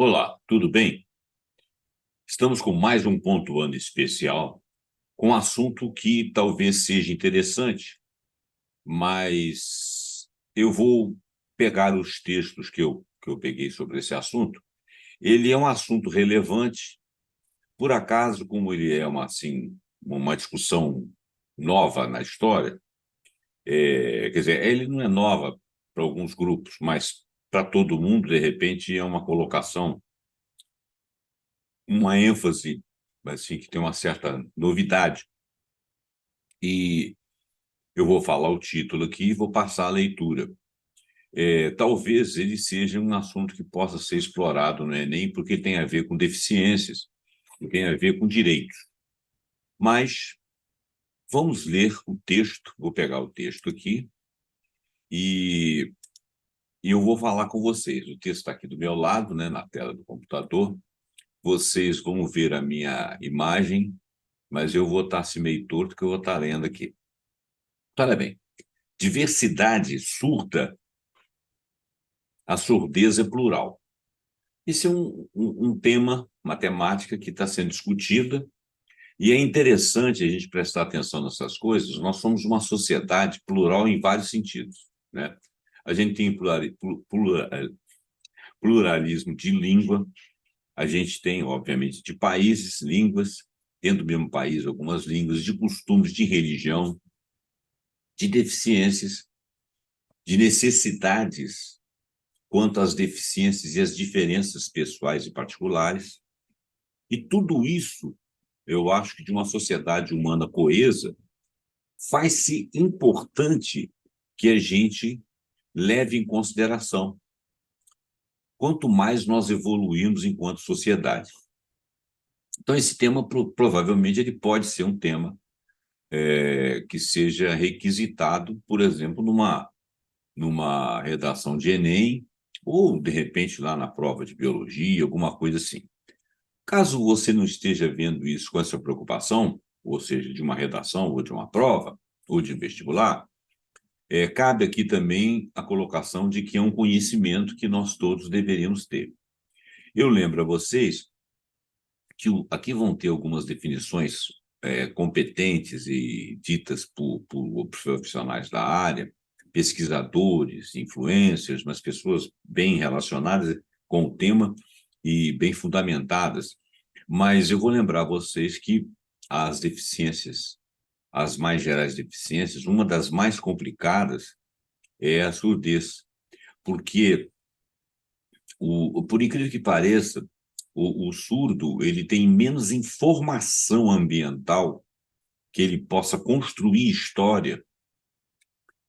Olá, tudo bem? Estamos com mais um pontuando especial, com um assunto que talvez seja interessante, mas eu vou pegar os textos que eu peguei sobre esse assunto. Ele é um assunto relevante, por acaso, como ele é uma discussão nova na história, quer dizer, ele não é nova para alguns grupos, mas para todo mundo, de repente, é uma colocação, uma ênfase, assim, que tem uma certa novidade. E eu vou falar o título aqui e vou passar a leitura. Talvez ele seja um assunto que possa ser explorado no Enem, porque tem a ver com deficiências, e tem a ver com direitos. Mas vamos ler o texto, vou pegar o texto aqui e, e eu vou falar com vocês. O texto está aqui do meu lado, né, na tela do computador. Vocês vão ver a minha imagem, mas eu vou estar assim meio torto, que eu vou estar lendo aqui. Olha bem, diversidade surda, a surdez é plural. Esse é um tema, matemática, que está sendo discutida, e é interessante a gente prestar atenção nessas coisas. Nós somos uma sociedade plural em vários sentidos, né? A gente tem pluralismo de língua, a gente tem, obviamente, de países, línguas, dentro do mesmo país, algumas línguas, de costumes, de religião, de deficiências, de necessidades quanto às deficiências e às diferenças pessoais e particulares. E tudo isso, eu acho que de uma sociedade humana coesa, faz-se importante que a gente leve em consideração, quanto mais nós evoluímos enquanto sociedade. Então, esse tema, provavelmente, ele pode ser um tema que seja requisitado, por exemplo, numa redação de Enem, ou, de repente, lá na prova de biologia, alguma coisa assim. Caso você não esteja vendo isso com essa preocupação, ou seja, de uma redação, ou de uma prova, ou de vestibular, cabe aqui também a colocação de que é um conhecimento que nós todos deveríamos ter. Eu lembro a vocês que aqui vão ter algumas definições competentes e ditas por profissionais da área, pesquisadores, influencers, mas pessoas bem relacionadas com o tema e bem fundamentadas. Mas eu vou lembrar a vocês que as deficiências, as mais gerais deficiências, uma das mais complicadas é a surdez, porque, por incrível que pareça, o surdo ele tem menos informação ambiental que ele possa construir história,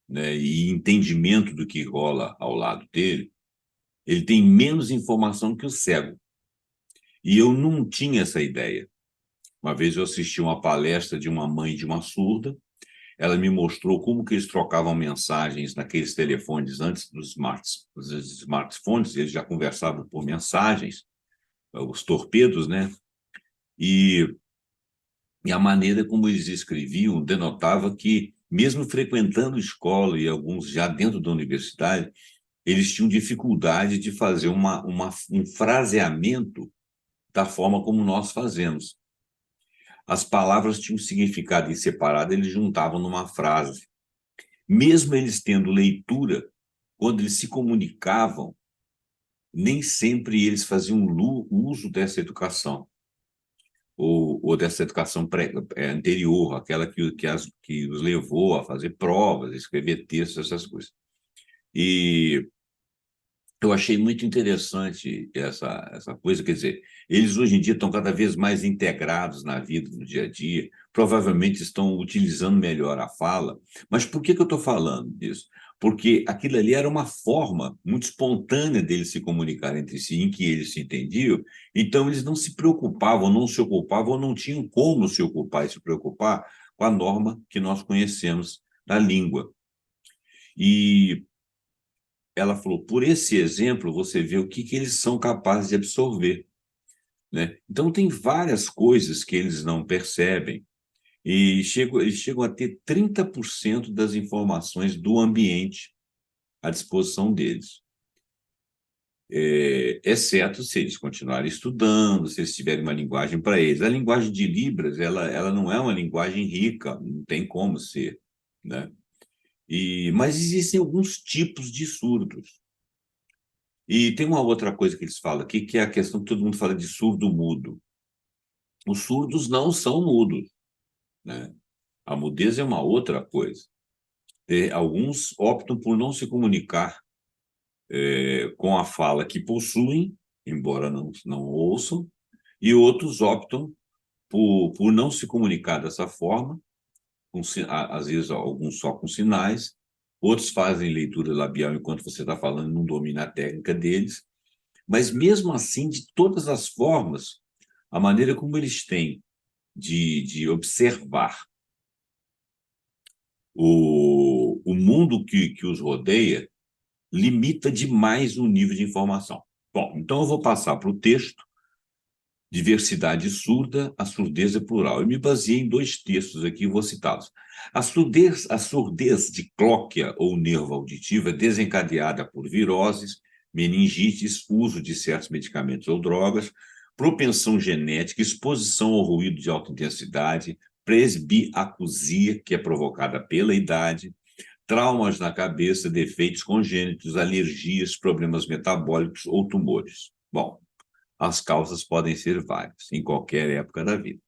né, e entendimento do que rola ao lado dele. Ele tem menos informação que o cego. E eu não tinha essa ideia. Uma vez eu assisti uma palestra de uma mãe de uma surda. Ela me mostrou como que eles trocavam mensagens naqueles telefones antes dos smartphones. Eles já conversavam por mensagens, os torpedos, né? E, e a maneira como eles escreviam denotava que, mesmo frequentando escola e alguns já dentro da universidade, eles tinham dificuldade de fazer um fraseamento da forma como nós fazemos. As palavras tinham significado em separado, eles juntavam numa frase. Mesmo eles tendo leitura, quando eles se comunicavam, nem sempre eles faziam uso dessa educação, ou dessa educação anterior, aquela que os levou a fazer provas, escrever textos, essas coisas. E eu achei muito interessante essa coisa, quer dizer, eles hoje em dia estão cada vez mais integrados na vida, no dia a dia, provavelmente estão utilizando melhor a fala, mas por que eu estou falando disso? Porque aquilo ali era uma forma muito espontânea deles se comunicar entre si, em que eles se entendiam, então eles não se preocupavam, não se ocupavam, ou não tinham como se ocupar e se preocupar com a norma que nós conhecemos da língua. E ela falou, por esse exemplo, você vê o que eles são capazes de absorver, né? Então, tem várias coisas que eles não percebem e eles chegam a ter 30% das informações do ambiente à disposição deles. exceto se eles continuarem estudando, se eles tiverem uma linguagem para eles. A linguagem de Libras, ela não é uma linguagem rica, não tem como ser, né? Mas existem alguns tipos de surdos. E tem uma outra coisa que eles falam aqui, que é a questão que todo mundo fala de surdo-mudo. Os surdos não são mudos, né? A mudez é uma outra coisa. Alguns optam por não se comunicar com a fala que possuem, embora não ouçam, e outros optam por não se comunicar dessa forma, às vezes alguns só com sinais, outros fazem leitura labial enquanto você está falando, não domina a técnica deles, mas mesmo assim, de todas as formas, a maneira como eles têm de observar o mundo que os rodeia limita demais o nível de informação. Bom, então eu vou passar para o texto Diversidade surda, a surdez plural. Eu me baseei em 2 textos aqui e vou citá-los. A surdez de clóquia ou nervo auditivo é desencadeada por viroses, meningites, uso de certos medicamentos ou drogas, propensão genética, exposição ao ruído de alta intensidade, presbiacusia, que é provocada pela idade, traumas na cabeça, defeitos congênitos, alergias, problemas metabólicos ou tumores. Bom, as causas podem ser várias, em qualquer época da vida.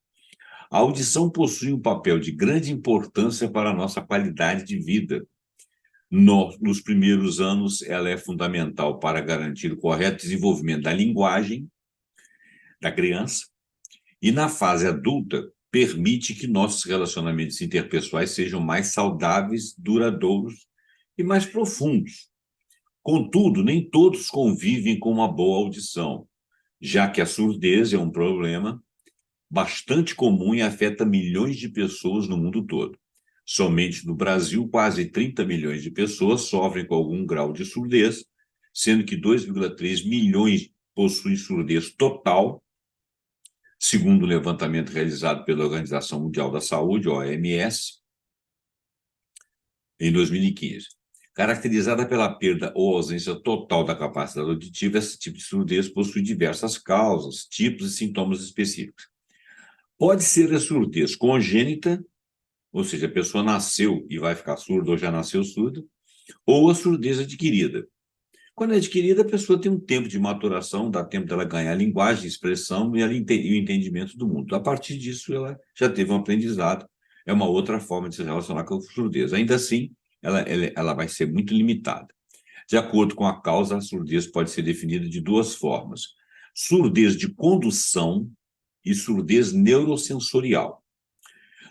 A audição possui um papel de grande importância para a nossa qualidade de vida. Nos primeiros anos, ela é fundamental para garantir o correto desenvolvimento da linguagem da criança, e na fase adulta, permite que nossos relacionamentos interpessoais sejam mais saudáveis, duradouros e mais profundos. Contudo, nem todos convivem com uma boa audição, já que a surdez é um problema bastante comum e afeta milhões de pessoas no mundo todo. Somente no Brasil, quase 30 milhões de pessoas sofrem com algum grau de surdez, sendo que 2,3 milhões possuem surdez total, segundo o levantamento realizado pela Organização Mundial da Saúde, OMS, em 2015. Caracterizada pela perda ou ausência total da capacidade auditiva, esse tipo de surdez possui diversas causas, tipos e sintomas específicos. Pode ser a surdez congênita, ou seja, a pessoa nasceu e vai ficar surda ou já nasceu surda, ou a surdez adquirida. Quando é adquirida, a pessoa tem um tempo de maturação, dá tempo dela ganhar linguagem, expressão e o entendimento do mundo. A partir disso, ela já teve um aprendizado, é uma outra forma de se relacionar com a surdez. Ainda assim, ela vai ser muito limitada. De acordo com a causa, a surdez pode ser definida de 2 formas: surdez de condução e surdez neurosensorial.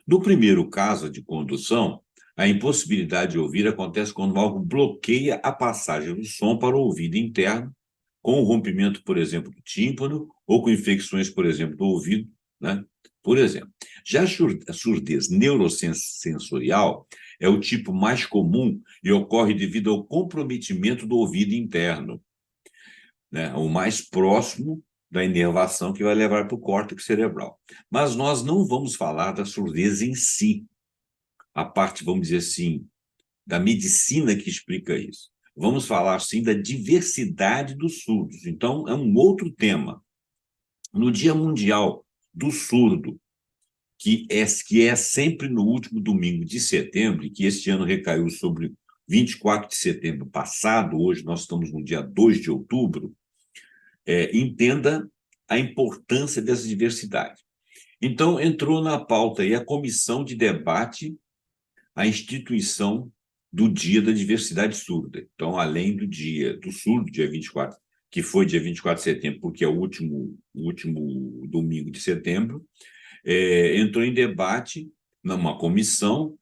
No primeiro caso de condução, a impossibilidade de ouvir acontece quando algo bloqueia a passagem do som para o ouvido interno, com o rompimento, por exemplo, do tímpano, ou com infecções, por exemplo, do ouvido, né? Por exemplo. Já a surdez neurosensorial é o tipo mais comum e ocorre devido ao comprometimento do ouvido interno, né? O mais próximo da inervação que vai levar para o córtex cerebral. Mas nós não vamos falar da surdez em si, a parte, vamos dizer assim, da medicina que explica isso. Vamos falar, sim, da diversidade dos surdos. Então, é um outro tema. No Dia Mundial do Surdo, que é sempre no último domingo de setembro, e que este ano recaiu sobre 24 de setembro passado, hoje nós estamos no dia 2 de outubro, entenda a importância dessa diversidade. Então, entrou na pauta aí a comissão de debate, a instituição do Dia da Diversidade Surda. Então, além do Dia do Surdo, dia 24, que foi dia 24 de setembro, porque é o último domingo de setembro, entrou em debate numa comissão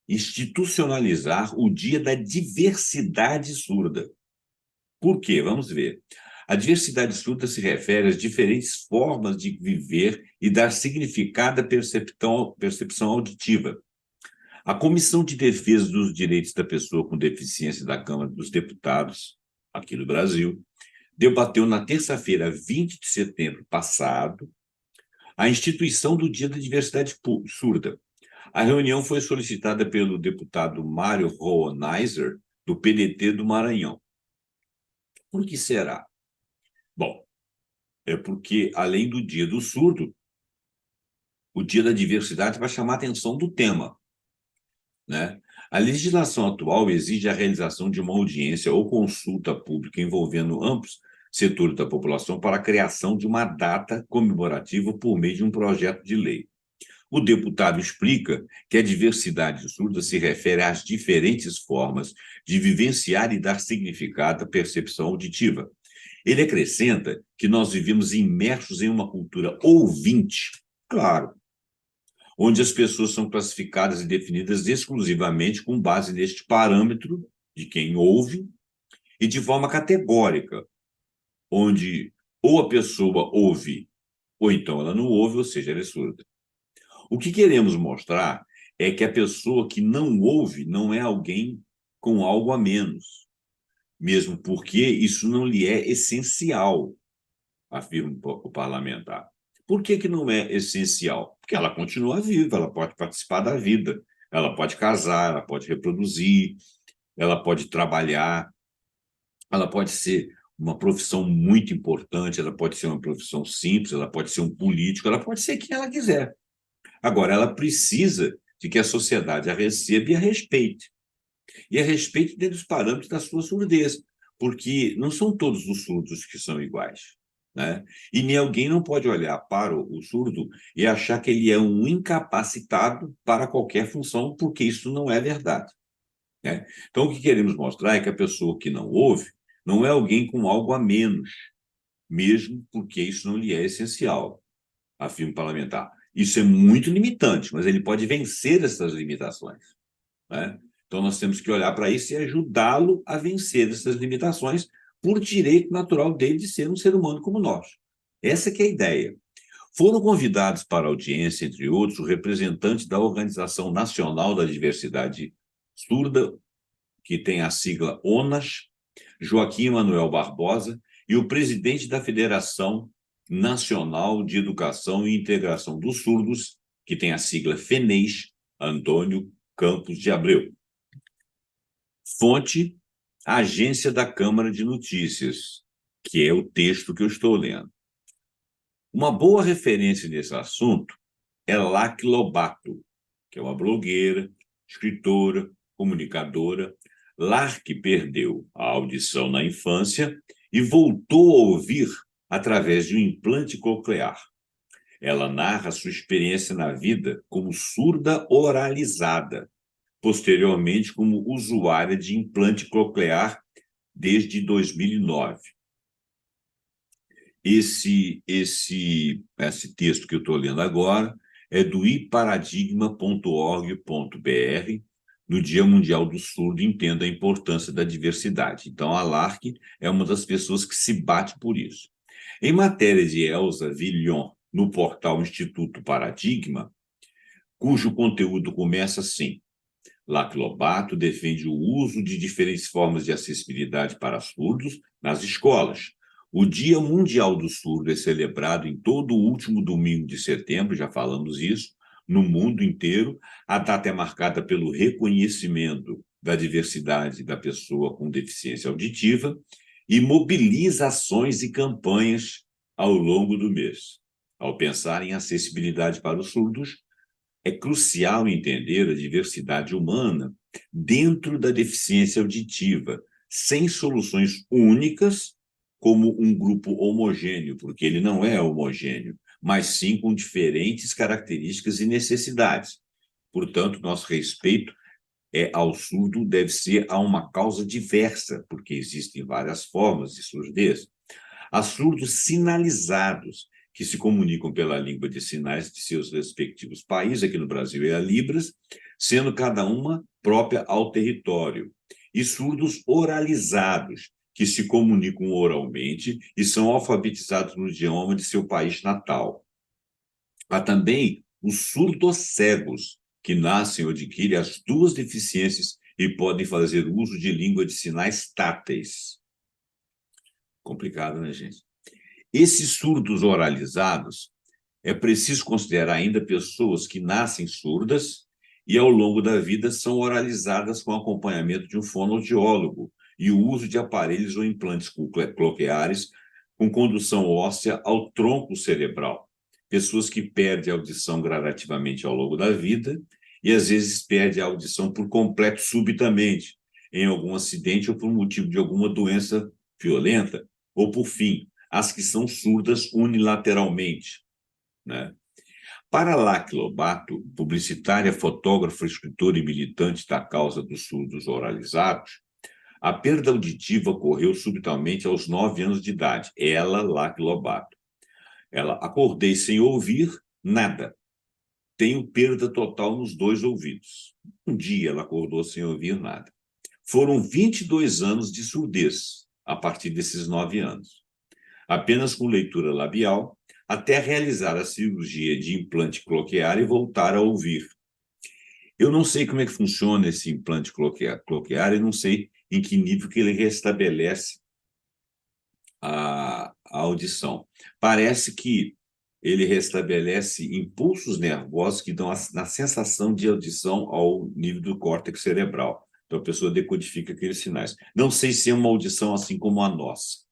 institucionalizar o Dia da Diversidade Surda. Por quê? Vamos ver. A diversidade surda se refere às diferentes formas de viver e dar significado à percepção auditiva. A Comissão de Defesa dos Direitos da Pessoa com Deficiência da Câmara dos Deputados, aqui no Brasil, debateu na terça-feira, 20 de setembro passado, a instituição do Dia da Diversidade Surda. A reunião foi solicitada pelo deputado Mário Roonizer, do PDT do Maranhão. Por que será? Bom, é porque, além do Dia do Surdo, o Dia da Diversidade vai chamar a atenção do tema, né? A legislação atual exige a realização de uma audiência ou consulta pública envolvendo amplos setores da população para a criação de uma data comemorativa por meio de um projeto de lei. O deputado explica que a diversidade surda se refere às diferentes formas de vivenciar e dar significado à percepção auditiva. Ele acrescenta que nós vivemos imersos em uma cultura ouvinte, claro, onde as pessoas são classificadas e definidas exclusivamente com base neste parâmetro de quem ouve e de forma categórica, onde ou a pessoa ouve ou então ela não ouve, ou seja, ela é surda. O que queremos mostrar é que a pessoa que não ouve não é alguém com algo a menos, mesmo porque isso não lhe é essencial, afirma o parlamentar. Por que não é essencial? Porque ela continua viva, ela pode participar da vida, ela pode casar, ela pode reproduzir, ela pode trabalhar, ela pode ser uma profissão muito importante, ela pode ser uma profissão simples, ela pode ser um político, ela pode ser quem ela quiser. Agora, ela precisa de que a sociedade a receba e a respeite. E a respeite dentro dos parâmetros da sua surdez, porque não são todos os surdos que são iguais, né? E nem alguém não pode olhar para o surdo e achar que ele é um incapacitado para qualquer função, porque isso não é verdade, né? Então, o que queremos mostrar é que a pessoa que não ouve não é alguém com algo a menos, mesmo porque isso não lhe é essencial, afirma o parlamentar. Isso é muito limitante, mas ele pode vencer essas limitações, né? Então, nós temos que olhar para isso e ajudá-lo a vencer essas limitações por direito natural dele de ser um ser humano como nós. Essa que é a ideia. Foram convidados para a audiência, entre outros, o representante da Organização Nacional da Diversidade Surda, que tem a sigla ONAS, Joaquim Manuel Barbosa, e o presidente da Federação Nacional de Educação e Integração dos Surdos, que tem a sigla FENES, Antônio Campos de Abreu. Fonte, Agência da Câmara de Notícias, que é o texto que eu estou lendo. Uma boa referência nesse assunto é Lac Lobato, que é uma blogueira, escritora, comunicadora. Lark perdeu a audição na infância e voltou a ouvir através de um implante coclear. Ela narra sua experiência na vida como surda oralizada, posteriormente como usuária de implante coclear desde 2009. Esse texto que eu estou lendo agora é do iparadigma.org.br, no Dia Mundial do Surdo, entenda a importância da diversidade. Então, a Lark é uma das pessoas que se bate por isso. Em matéria de Elza Villon, no portal Instituto Paradigma, cujo conteúdo começa assim: Lac Lobato defende o uso de diferentes formas de acessibilidade para surdos nas escolas. O Dia Mundial do Surdo é celebrado em todo o último domingo de setembro, já falamos isso, no mundo inteiro. A data é marcada pelo reconhecimento da diversidade da pessoa com deficiência auditiva e mobiliza ações e campanhas ao longo do mês. Ao pensar em acessibilidade para os surdos, é crucial entender a diversidade humana dentro da deficiência auditiva, sem soluções únicas como um grupo homogêneo, porque ele não é homogêneo, mas sim com diferentes características e necessidades. Portanto, nosso respeito ao surdo deve ser a uma causa diversa, porque existem várias formas de surdez. Há surdos sinalizados, que se comunicam pela língua de sinais de seus respectivos países, aqui no Brasil é a Libras, sendo cada uma própria ao território. E surdos oralizados, que se comunicam oralmente e são alfabetizados no idioma de seu país natal. Há também os surdocegos, que nascem ou adquirem as duas deficiências e podem fazer uso de língua de sinais táteis. Complicado, né, gente? Esses surdos oralizados, é preciso considerar ainda pessoas que nascem surdas e, ao longo da vida, são oralizadas com acompanhamento de um fonoaudiólogo e o uso de aparelhos ou implantes cocleares com condução óssea ao tronco cerebral. Pessoas que perdem a audição gradativamente ao longo da vida e, às vezes, perdem a audição por completo subitamente, em algum acidente ou por motivo de alguma doença violenta, ou, por fim, as que são surdas unilateralmente, né? Para Lacke Lobato, publicitária, fotógrafa, escritora e militante da causa dos surdos oralizados, a perda auditiva ocorreu subitamente aos 9 anos de idade. Ela, Lacke Lobato. Ela, acordei sem ouvir nada. Tenho perda total nos 2 ouvidos. Um dia ela acordou sem ouvir nada. Foram 22 anos de surdez a partir desses 9 anos. Apenas com leitura labial, até realizar a cirurgia de implante cloquear e voltar a ouvir. Eu não sei como é que funciona esse implante cloquear e não sei em que nível que ele restabelece a audição. Parece que ele restabelece impulsos nervosos que dão a sensação de audição ao nível do córtex cerebral. Então, a pessoa decodifica aqueles sinais. Não sei se é uma audição assim como a nossa,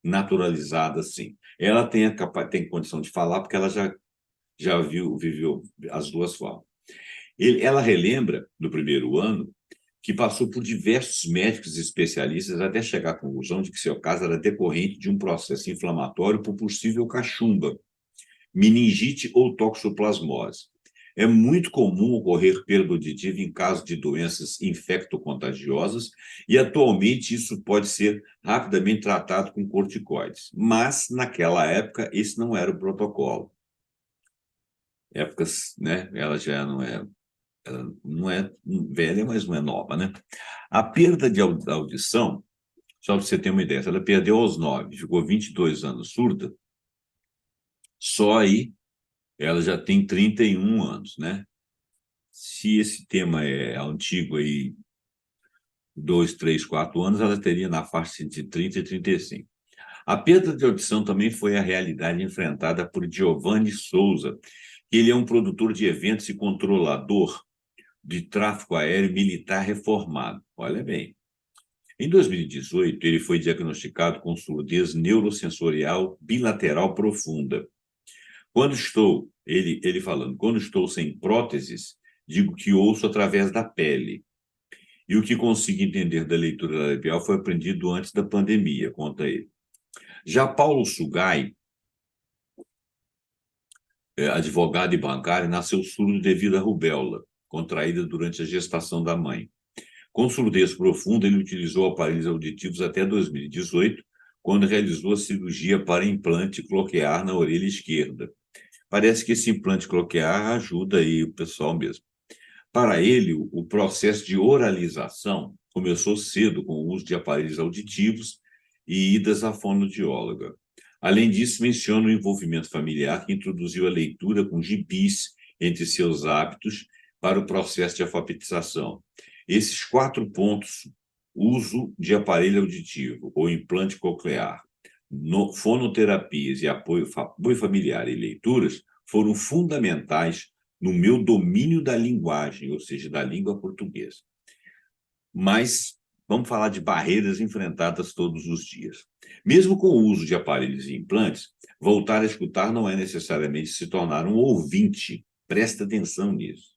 naturalizada assim. Ela tem condição de falar porque ela já viveu as duas formas. Ela relembra, no primeiro ano, que passou por diversos médicos e especialistas até chegar à conclusão de que seu caso era decorrente de um processo inflamatório por possível cachumba, meningite ou toxoplasmose. É muito comum ocorrer perda auditiva em casos de doenças infectocontagiosas e, atualmente, isso pode ser rapidamente tratado com corticoides. Mas, naquela época, esse não era o protocolo. Épocas, né? Ela já não é velha, mas não é nova, né? A perda de audição, só para você ter uma ideia, ela perdeu aos 9, ficou 22 anos surda, só aí ela já tem 31 anos, né? Se esse tema é antigo aí, 2, 3, 4 anos, ela teria na faixa de 30 e 35. A perda de audição também foi a realidade enfrentada por Giovanni Souza, que ele é um produtor de eventos e controlador de tráfego aéreo militar reformado. Olha bem. Em 2018, ele foi diagnosticado com surdez neurosensorial bilateral profunda. Ele falando, quando estou sem próteses, digo que ouço através da pele. E o que consigo entender da leitura labial foi aprendido antes da pandemia, conta ele. Já Paulo Sugai, advogado e bancário, nasceu surdo devido à rubéola, contraída durante a gestação da mãe. Com surdez profunda, ele utilizou aparelhos auditivos até 2018, quando realizou a cirurgia para implante cloquear na orelha esquerda. Parece que esse implante cloquear ajuda aí o pessoal mesmo. Para ele, o processo de oralização começou cedo com o uso de aparelhos auditivos e idas à fonoaudióloga. Além disso, menciona o envolvimento familiar que introduziu a leitura com gibis entre seus hábitos para o processo de alfabetização. Esses 4 pontos, uso de aparelho auditivo ou implante coclear, fonoterapias e apoio familiar e leituras, foram fundamentais no meu domínio da linguagem, ou seja, da língua portuguesa. Mas vamos falar de barreiras enfrentadas todos os dias. Mesmo com o uso de aparelhos e implantes, voltar a escutar não é necessariamente se tornar um ouvinte. Presta atenção nisso.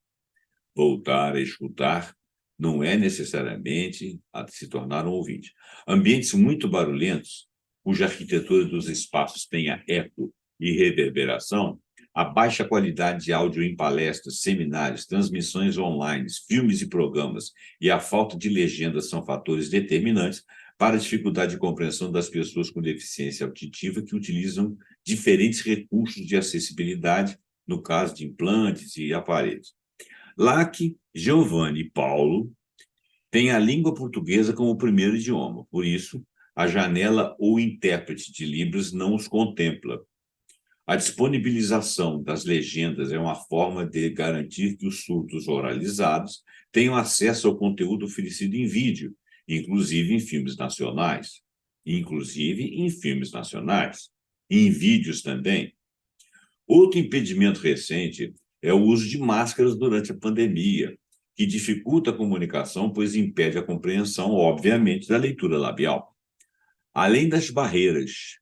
Voltar a escutar não é necessariamente se tornar um ouvinte. Ambientes muito barulhentos, cuja arquitetura dos espaços tenha eco e reverberação, a baixa qualidade de áudio em palestras, seminários, transmissões online, filmes e programas e a falta de legendas são fatores determinantes para a dificuldade de compreensão das pessoas com deficiência auditiva que utilizam diferentes recursos de acessibilidade, no caso de implantes e aparelhos. Lacke, Giovanni e Paulo têm a língua portuguesa como primeiro idioma, por isso, a janela ou intérprete de Libras não os contempla. A disponibilização das legendas é uma forma de garantir que os surdos oralizados tenham acesso ao conteúdo oferecido em vídeo, inclusive em filmes nacionais. E em vídeos também. Outro impedimento recente é o uso de máscaras durante a pandemia, que dificulta a comunicação, pois impede a compreensão, obviamente, da leitura labial. Além das barreiras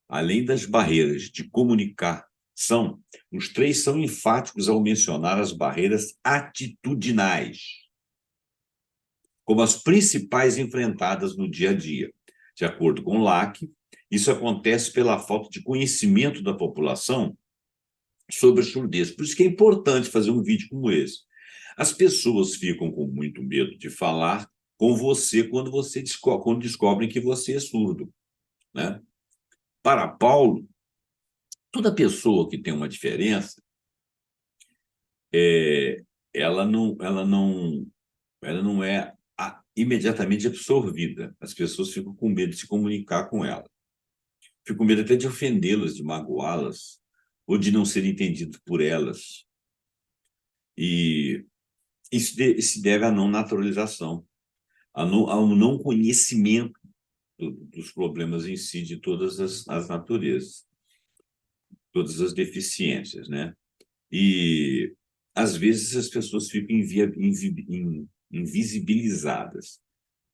além das barreiras de comunicação, os três são enfáticos ao mencionar as barreiras atitudinais como as principais enfrentadas no dia a dia. De acordo com o LAC, isso acontece pela falta de conhecimento da população sobre a surdez. Por isso que é importante fazer um vídeo como esse. As pessoas ficam com muito medo de falar com você quando quando descobrem que você é surdo, né? Para Paulo, toda pessoa que tem uma diferença, é, ela não é imediatamente absorvida. As pessoas ficam com medo de se comunicar com ela. Ficam com medo até de ofendê-las, de magoá-las, ou de não ser entendido por elas. E isso se deve à não naturalização, ao não conhecimento dos problemas em si, de todas as naturezas, todas as deficiências, né? E, às vezes, as pessoas ficam invisibilizadas.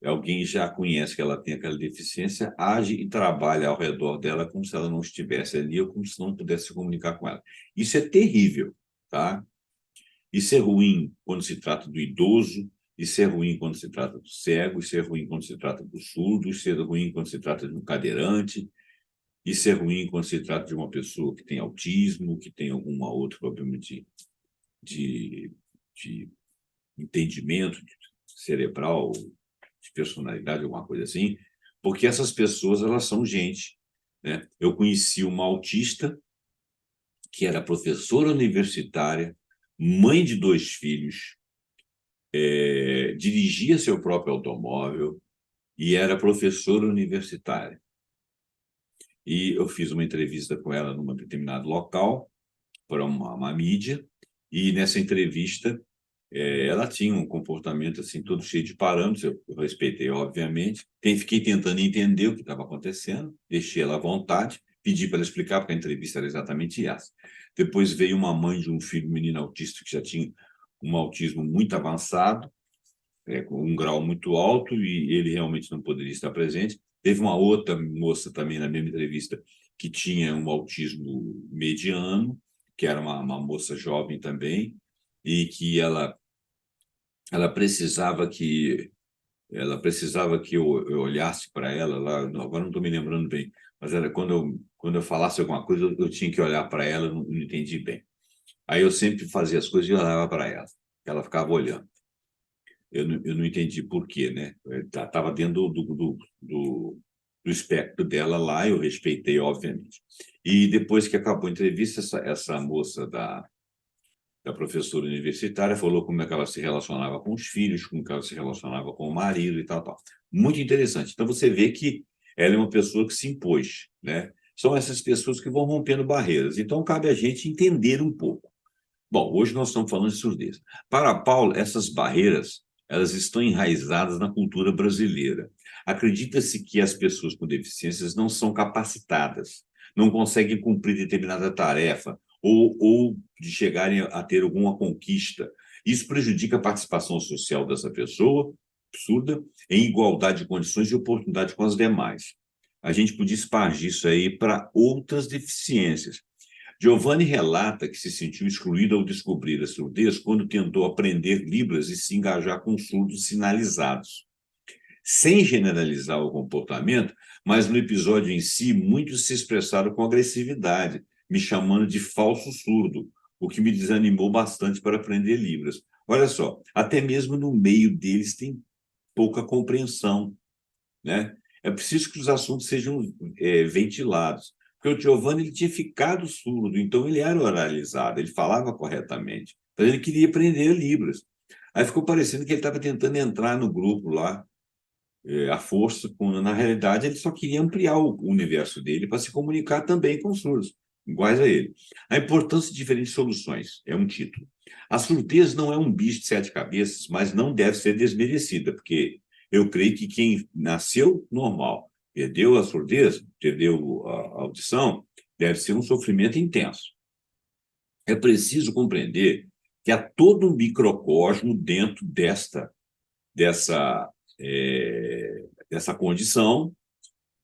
Alguém já conhece que ela tem aquela deficiência, age e trabalha ao redor dela como se ela não estivesse ali ou como se não pudesse se comunicar com ela. Isso é terrível, tá? Isso é ruim quando se trata do idoso, isso é ruim quando se trata do cego, isso é ruim quando se trata do surdo, isso é ruim quando se trata de um cadeirante, isso é ruim quando se trata de uma pessoa que tem autismo, que tem algum outro problema de, de entendimento cerebral, de personalidade, alguma coisa assim, porque essas pessoas, elas são gente, né? Eu conheci uma autista que era professora universitária, mãe de 2 filhos, dirigia seu próprio automóvel e era professora universitária. E eu fiz uma entrevista com ela num determinado local, para uma mídia, e nessa entrevista ela tinha um comportamento assim todo cheio de parâmetros, eu respeitei, obviamente, fiquei tentando entender o que estava acontecendo, deixei ela à vontade, pedi para ela explicar, porque a entrevista era exatamente essa. Depois veio uma mãe de um filho, um menino autista, que já tinha um autismo muito avançado, com um grau muito alto, e ele realmente não poderia estar presente. Teve uma outra moça também na mesma entrevista que tinha um autismo mediano, que era uma moça jovem também, e que ela precisava que eu olhasse para ela lá, agora não estou me lembrando bem, mas era quando eu falasse alguma coisa, eu tinha que olhar para ela, não entendi bem. Aí eu sempre fazia as coisas e olhava para ela, ela ficava olhando. Eu não entendi por quê, né? Estava dentro do espectro dela lá, eu respeitei, obviamente. E depois que acabou a entrevista, essa moça da professora universitária falou como é que ela se relacionava com os filhos, como que ela se relacionava com o marido e tal, tal. Muito interessante. Então, você vê que ela é uma pessoa que se impôs, né? São essas pessoas que vão rompendo barreiras. Então, cabe a gente entender um pouco. Bom, hoje nós estamos falando de surdez. Para Paulo, essas barreiras, elas estão enraizadas na cultura brasileira. Acredita-se que as pessoas com deficiências não são capacitadas, não conseguem cumprir determinada tarefa ou de chegarem a ter alguma conquista. Isso prejudica a participação social dessa pessoa surda em igualdade de condições e oportunidade com as demais. A gente podia expandir isso aí para outras deficiências. Giovanni relata que se sentiu excluído ao descobrir a surdez quando tentou aprender Libras e se engajar com surdos sinalizados. Sem generalizar o comportamento, mas no episódio em si, muitos se expressaram com agressividade, me chamando de falso surdo, o que me desanimou bastante para aprender Libras. Olha só, até mesmo no meio deles tem pouca compreensão, né? É preciso que os assuntos sejam ventilados. Porque o Giovanni ele tinha ficado surdo, então ele era oralizado, ele falava corretamente, mas ele queria aprender Libras. Aí ficou parecendo que ele estava tentando entrar no grupo lá, à força, quando na realidade ele só queria ampliar o universo dele para se comunicar também com os surdos, iguais a ele. A importância de diferentes soluções é um título. A surdez não é um bicho de 7 cabeças, mas não deve ser desmerecida, porque eu creio que quem nasceu normal, perdeu a surdez, perdeu a audição, deve ser um sofrimento intenso. É preciso compreender que há todo um microcosmo dentro dessa condição,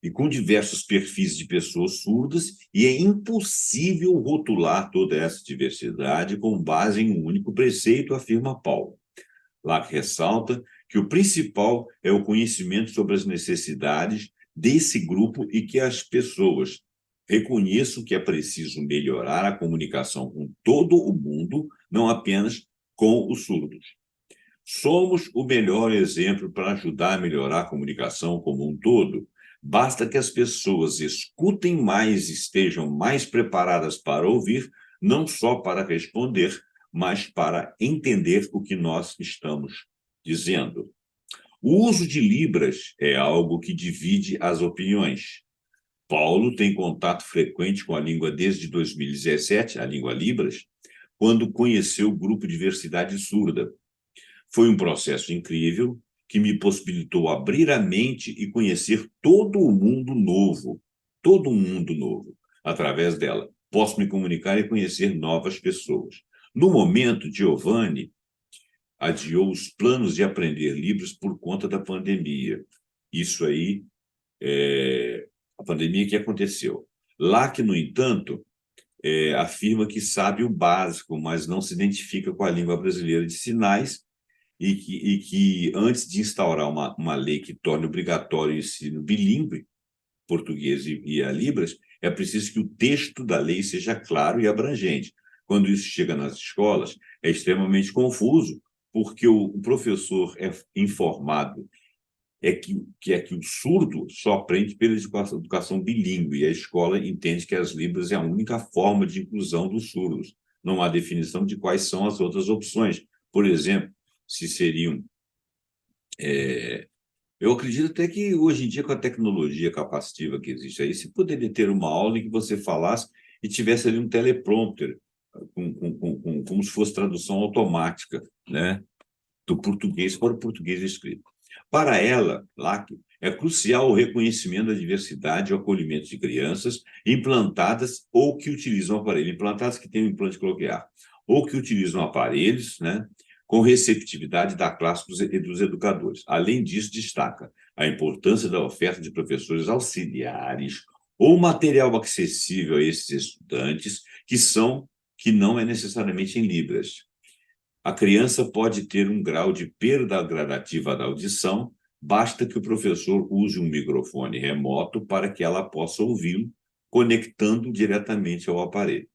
e com diversos perfis de pessoas surdas, e é impossível rotular toda essa diversidade com base em um único preceito, afirma Paulo. Locke ressalta que o principal é o conhecimento sobre as necessidades desse grupo e que as pessoas reconheçam que é preciso melhorar a comunicação com todo o mundo, não apenas com os surdos. Somos o melhor exemplo para ajudar a melhorar a comunicação como um todo. Basta que as pessoas escutem mais e estejam mais preparadas para ouvir, não só para responder, mas para entender o que nós estamos dizendo. O uso de Libras é algo que divide as opiniões. Paulo tem contato frequente com a língua desde 2017, a língua Libras, quando conheceu o grupo Diversidade Surda. Foi um processo incrível que me possibilitou abrir a mente e conhecer todo um mundo novo, através dela. Posso me comunicar e conhecer novas pessoas. No momento, Giovanni adiou os planos de aprender Libras por conta da pandemia. Isso aí a pandemia que aconteceu. Locke, no entanto, afirma que sabe o básico, mas não se identifica com a língua brasileira de sinais e que antes de instaurar uma lei que torne obrigatório o ensino bilíngue, português e a Libras, é preciso que o texto da lei seja claro e abrangente. Quando isso chega nas escolas, é extremamente confuso, porque o professor é informado que o surdo só aprende pela educação bilíngue, e a escola entende que as Libras é a única forma de inclusão dos surdos. Não há definição de quais são as outras opções. Por exemplo, se seriam... eu acredito até que hoje em dia, com a tecnologia capacitiva que existe aí, se poderia ter uma aula em que você falasse e tivesse ali um teleprompter, como se fosse tradução automática, né, do português para o português escrito. Para ela, Locke, é crucial o reconhecimento da diversidade e o acolhimento de crianças implantadas ou que utilizam aparelhos, implantadas que têm um implante coclear, ou que utilizam aparelhos, né, com receptividade da classe dos educadores. Além disso, destaca a importância da oferta de professores auxiliares ou material acessível a esses estudantes que não é necessariamente em Libras. A criança pode ter um grau de perda gradativa da audição, basta que o professor use um microfone remoto para que ela possa ouvi-lo, conectando diretamente ao aparelho.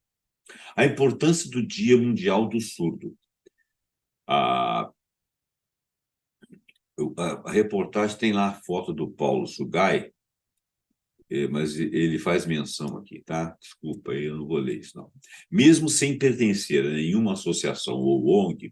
A importância do Dia Mundial do Surdo. A reportagem tem lá a foto do Paulo Sugai, mas ele faz menção aqui, tá? Desculpa, eu não vou ler isso, não. Mesmo sem pertencer a nenhuma associação ou ONG,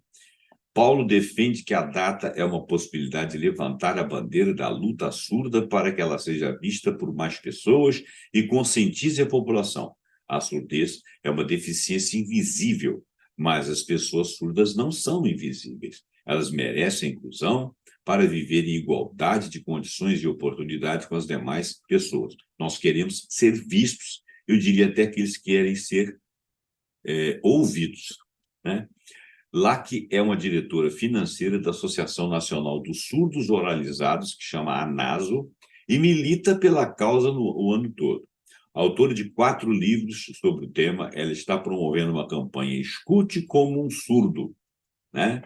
Paulo defende que a data é uma possibilidade de levantar a bandeira da luta surda para que ela seja vista por mais pessoas e conscientize a população. A surdez é uma deficiência invisível, mas as pessoas surdas não são invisíveis. Elas merecem inclusão para viver em igualdade de condições e oportunidades com as demais pessoas. Nós queremos ser vistos, eu diria até que eles querem ser ouvidos, né? Locke é uma diretora financeira da Associação Nacional dos Surdos Oralizados, que chama ANASO, e milita pela causa o ano todo. Autora de 4 livros sobre o tema, ela está promovendo uma campanha Escute como um Surdo, né?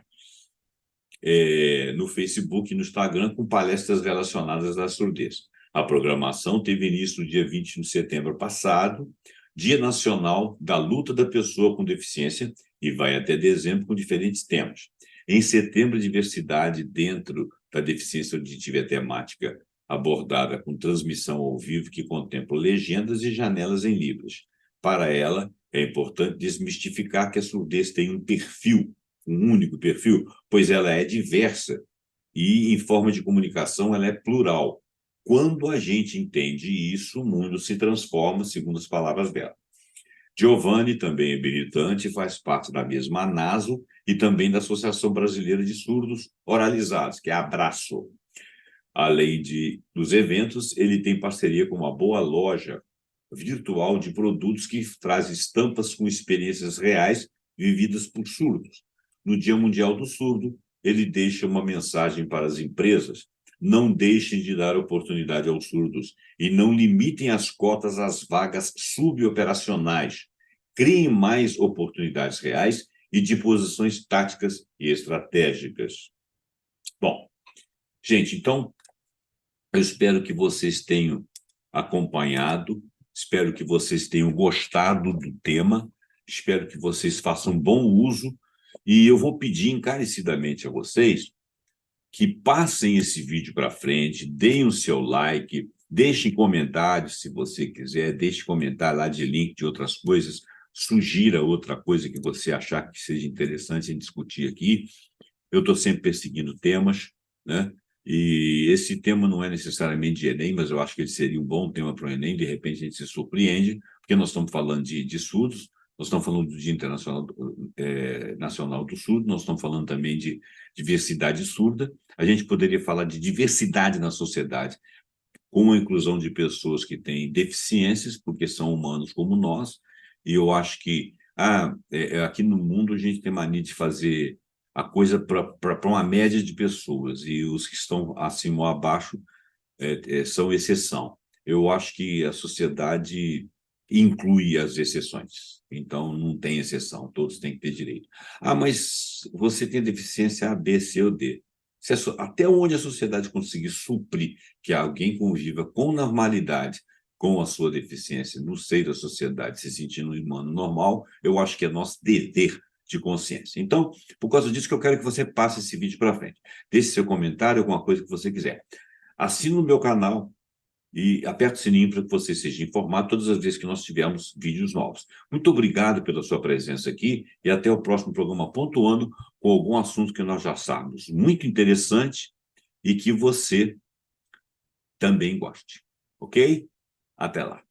No Facebook e no Instagram, com palestras relacionadas à surdez. A programação teve início no dia 20 de setembro passado, Dia Nacional da Luta da Pessoa com Deficiência, e vai até dezembro com diferentes temas. Em setembro, a diversidade dentro da deficiência auditiva e temática abordada com transmissão ao vivo que contempla legendas e janelas em Libras. Para ela, é importante desmistificar que a surdez tem um perfil, um único perfil, pois ela é diversa e, em forma de comunicação, ela é plural. Quando a gente entende isso, o mundo se transforma, segundo as palavras dela. Giovanni também é militante e faz parte da mesma ANASO e também da Associação Brasileira de Surdos Oralizados, que é a Abraço. Além dos eventos, ele tem parceria com uma boa loja virtual de produtos que traz estampas com experiências reais vividas por surdos. No Dia Mundial do Surdo, ele deixa uma mensagem para as empresas. Não deixem de dar oportunidade aos surdos e não limitem as cotas às vagas suboperacionais. Criem mais oportunidades reais e de posições táticas e estratégicas. Bom, gente, então, eu espero que vocês tenham acompanhado, espero que vocês tenham gostado do tema, espero que vocês façam bom uso, e eu vou pedir encarecidamente a vocês que passem esse vídeo para frente, deem o seu like, deixem comentários se você quiser, deixe comentário lá de link de outras coisas, sugira outra coisa que você achar que seja interessante em discutir aqui. Eu estou sempre perseguindo temas, né? E esse tema não é necessariamente de Enem, mas eu acho que ele seria um bom tema para o Enem. De repente a gente se surpreende, porque nós estamos falando de surdos, nós estamos falando do Dia Internacional Nacional do Surdo, nós estamos falando também de diversidade surda. A gente poderia falar de diversidade na sociedade, com a inclusão de pessoas que têm deficiências, porque são humanos como nós, e eu acho que aqui no mundo a gente tem mania de fazer a coisa para uma média de pessoas, e os que estão acima ou abaixo são exceção. Eu acho que a sociedade inclui as exceções, então não tem exceção, todos têm que ter direito. Mas você tem deficiência A, B, C ou D. Até onde a sociedade conseguir suprir que alguém conviva com normalidade com a sua deficiência no seio da sociedade, se sentindo um humano normal, eu acho que é nosso dever de consciência. Então, por causa disso que eu quero que você passe esse vídeo para frente. Deixe seu comentário, alguma coisa que você quiser. Assine o meu canal e aperte o sininho para que você seja informado todas as vezes que nós tivermos vídeos novos. Muito obrigado pela sua presença aqui e até o próximo programa Pontuando com algum assunto que nós já sabemos. Muito interessante e que você também goste. Ok? Até lá.